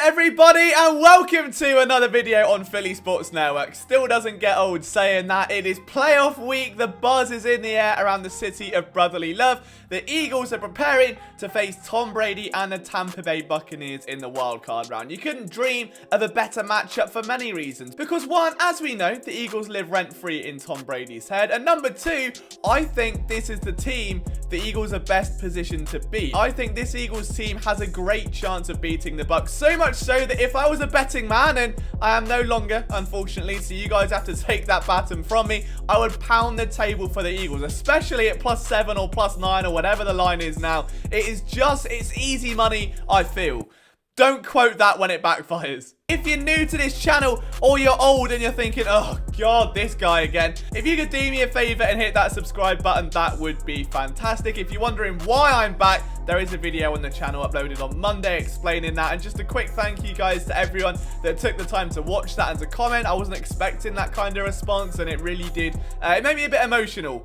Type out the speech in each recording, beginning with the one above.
everybody, and welcome to another video on Philly Sports Network. Still doesn't get old saying that. It is playoff week. The buzz is in the air around the city of brotherly love. The Eagles are preparing to face Tom Brady and the Tampa Bay Buccaneers in the wildcard round. You couldn't dream of a better matchup for many reasons. Because one, as we know, the Eagles live rent-free in Tom Brady's head. And number two, I think this is the team the Eagles are best positioned to beat. I think this Eagles team has a great chance of beating the Bucs. So much so that if I was a betting man, and I am no longer, unfortunately, so you guys have to take that baton from me, I would pound the table for the Eagles, especially at +7 or +9 or whatever the line is now. It's easy money, I feel. Don't quote that when it backfires. If you're new to this channel or you're old and you're thinking, oh god, this guy again, if you could do me a favor and hit that subscribe button, that would be fantastic. If you're wondering why I'm back, there is a video on the channel uploaded on Monday explaining that. And just a quick thank you guys to everyone that took the time to watch that and to comment. I wasn't expecting that kind of response, and it really did. It made me a bit emotional.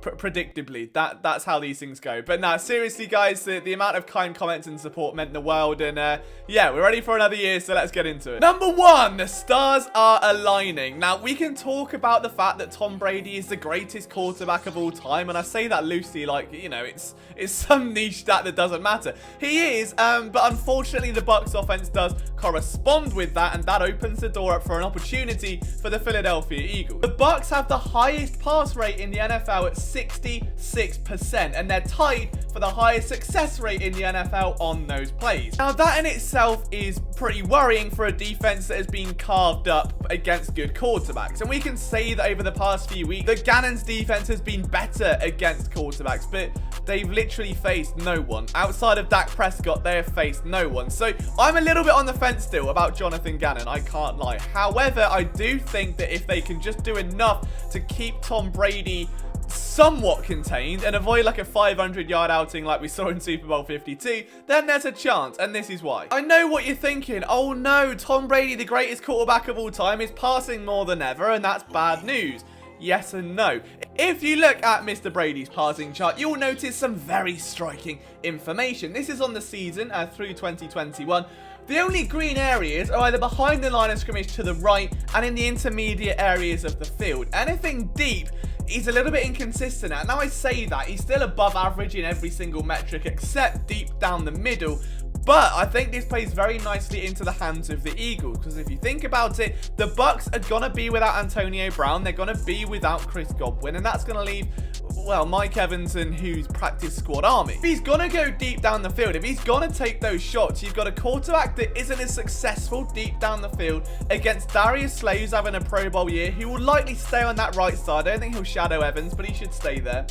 Predictably, that's how these things go. But no, seriously guys, the amount of kind comments and support meant the world. And yeah, we're ready for another year, so let's get into it. Number one, the stars are aligning. Now, we can talk about the fact that Tom Brady is the greatest quarterback of all time, and I say that loosely, like, you know, it's some niche stat that doesn't matter. He is, but unfortunately the Bucs offense does correspond with that, and that opens the door up for an opportunity for the Philadelphia Eagles. The Bucs have the highest pass rate in the NFL at 66%, and they're tied for the highest success rate in the NFL on those plays. Now, that in itself is pretty worrying for a defense that has been carved up against good quarterbacks. And we can say that over the past few weeks, the Gannon's defense has been better against quarterbacks, but they've literally faced no one. Outside of Dak Prescott, they have faced no one. So I'm a little bit on the fence still about Jonathan Gannon, I can't lie. However, I do think that if they can just do enough to keep Tom Brady somewhat contained and avoid like a 500-yard outing like we saw in Super Bowl 52, then there's a chance, and this is why. I know what you're thinking. Oh no, Tom Brady, the greatest quarterback of all time, is passing more than ever, and that's bad news. Yes and no. If you look at Mr. Brady's passing chart, you'll notice some very striking information. This is on the season through 2021. The only green areas are either behind the line of scrimmage to the right and in the intermediate areas of the field. Anything deep, he's a little bit inconsistent at. Now, I say that, he's still above average in every single metric except deep down the middle. But I think this plays very nicely into the hands of the Eagles, because if you think about it, the Bucs are going to be without Antonio Brown, they're going to be without Chris Godwin, and that's going to leave, well, Mike Evans and who's practice squad army. If he's going to go deep down the field, if he's going to take those shots, you've got a quarterback that isn't as successful deep down the field against Darius Slay, who's having a Pro Bowl year, who will likely stay on that right side. I don't think he'll shadow Evans, but he should stay there.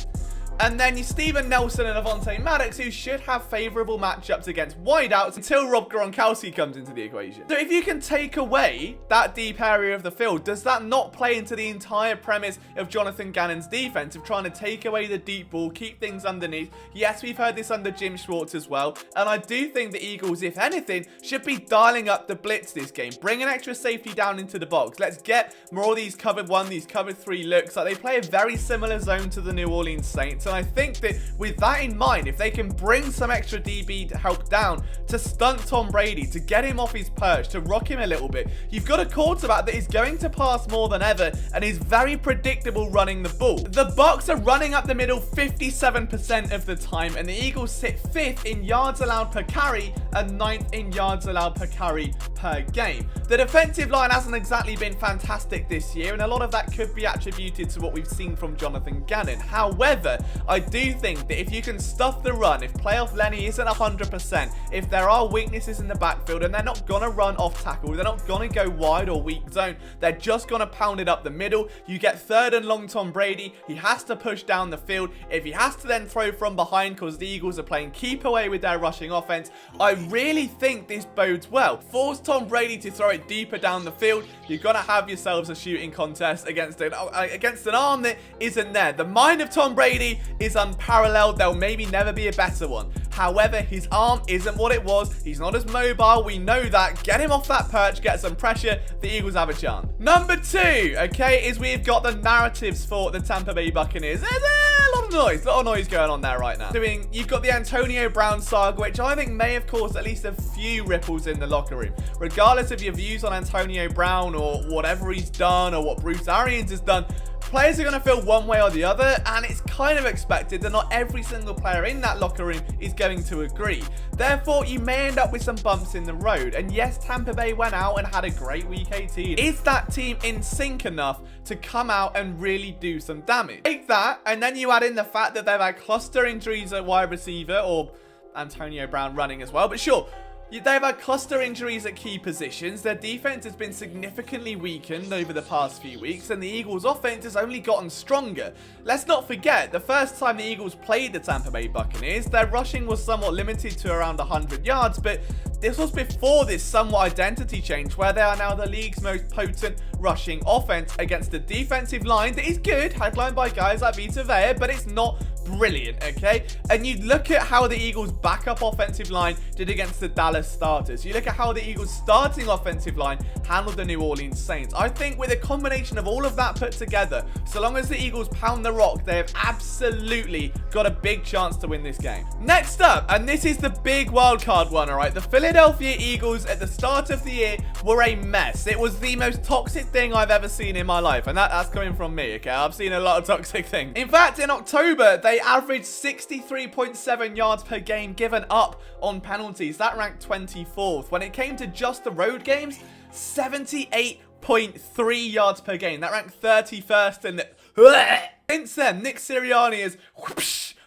And then you Steven Nelson and Avonte Maddox, who should have favourable matchups against wideouts until Rob Gronkowski comes into the equation. So if you can take away that deep area of the field, does that not play into the entire premise of Jonathan Gannon's defense, of trying to take away the deep ball, keep things underneath? Yes, we've heard this under Jim Schwartz as well. And I do think the Eagles, if anything, should be dialing up the blitz this game. Bring an extra safety down into the box. Let's get more of these covered 1, these covered 3 looks. Like, they play a very similar zone to the New Orleans Saints. And I think that with that in mind, if they can bring some extra DB to help down to stunt Tom Brady, to get him off his perch, to rock him a little bit, you've got a quarterback that is going to pass more than ever and is very predictable running the ball. The Bucs are running up the middle 57% of the time, and the Eagles sit 5th in yards allowed per carry and 9th in yards allowed per carry per game. The defensive line hasn't exactly been fantastic this year, and a lot of that could be attributed to what we've seen from Jonathan Gannon. However, I do think that if you can stuff the run, if playoff Lenny isn't 100%, if there are weaknesses in the backfield and they're not going to run off tackle, they're not going to go wide or weak zone, they're just going to pound it up the middle. You get 3rd and long Tom Brady, he has to push down the field. If he has to then throw from behind because the Eagles are playing keep away with their rushing offense, I really think this bodes well. Force Tom Brady to throw it deeper down the field, you're going to have yourselves a shooting contest against an arm that isn't there. The mind of Tom Brady is unparalleled. There'll maybe never be a better one. However, his arm isn't what it was. He's not as mobile. We know that. Get him off that perch, get some pressure. The Eagles have a chance. Number 2, okay, is we've got the narratives for the Tampa Bay Buccaneers. There's a lot of noise going on there right now. You've got the Antonio Brown saga, which I think may have caused at least a few ripples in the locker room. Regardless of your views on Antonio Brown or whatever he's done or what Bruce Arians has done, players are going to feel one way or the other, and it's kind of expected that not every single player in that locker room is going to agree. Therefore, you may end up with some bumps in the road. And yes, Tampa Bay went out and had a great week 18. Is that team in sync enough to come out and really do some damage? Take that, and then you add in the fact that they've had cluster injuries at wide receiver, or Antonio Brown running as well, but sure. They've had cluster injuries at key positions. Their defense has been significantly weakened over the past few weeks, and the Eagles' offense has only gotten stronger. Let's not forget, the first time the Eagles played the Tampa Bay Buccaneers, their rushing was somewhat limited to around 100 yards, but this was before this somewhat identity change, where they are now the league's most potent rushing offense against a defensive line that is good, headlined by guys like Vita Vea, but it's not brilliant, okay? And you look at how the Eagles' backup offensive line did against the Dallas starters. You look at how the Eagles' starting offensive line handled the New Orleans Saints. I think with a combination of all of that put together, so long as the Eagles pound the rock, they have absolutely got a big chance to win this game. Next up, and this is the big wildcard one, all right? The Philadelphia Eagles at the start of the year were a mess. It was the most toxic thing I've ever seen in my life, and that's coming from me, okay? I've seen a lot of toxic things. In fact, in October, they averaged 63.7 yards per game given up on penalties. That ranked 24th. When it came to just the road games, 78.3 yards per game. That ranked 31st in the... Since then, Nick Sirianni has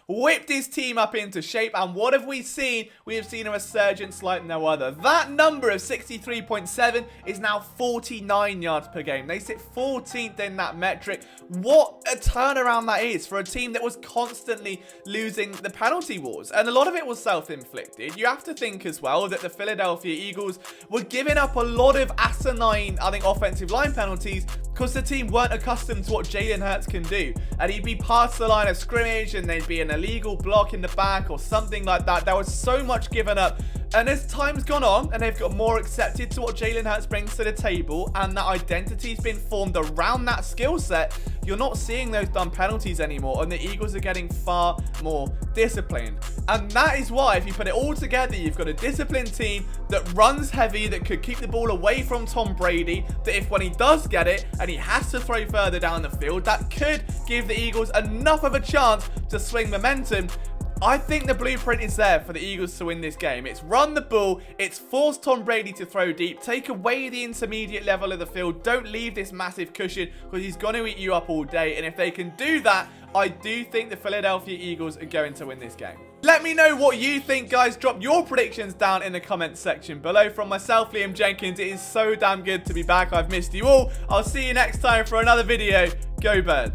whipped his team up into shape, and what have we seen? We have seen a resurgence like no other. That number of 63.7 is now 49 yards per game. They sit 14th in that metric. What a turnaround that is for a team that was constantly losing the penalty wars, and a lot of it was self-inflicted. You have to think as well that the Philadelphia Eagles were giving up a lot of asinine, I think, offensive line penalties because the team weren't accustomed to what Jalen Hurts can do, and he'd be past the line of scrimmage and they'd be an illegal block in the back or something like that. There was so much given up, and as time's gone on and they've got more accepted to what Jalen Hurts brings to the table, and that identity's been formed around that skill set, you're not seeing those dumb penalties anymore, and the Eagles are getting far more disciplined. And that is why, if you put it all together, you've got a disciplined team that runs heavy, that could keep the ball away from Tom Brady, that if when he does get it and he has to throw further down the field, that could give the Eagles enough of a chance to swing momentum. I think the blueprint is there for the Eagles to win this game. It's run the ball, it's force Tom Brady to throw deep, take away the intermediate level of the field, don't leave this massive cushion because he's going to eat you up all day. And if they can do that, I do think the Philadelphia Eagles are going to win this game. Let me know what you think, guys. Drop your predictions down in the comments section below. From myself, Liam Jenkins, it is so damn good to be back. I've missed you all. I'll see you next time for another video. Go Birds.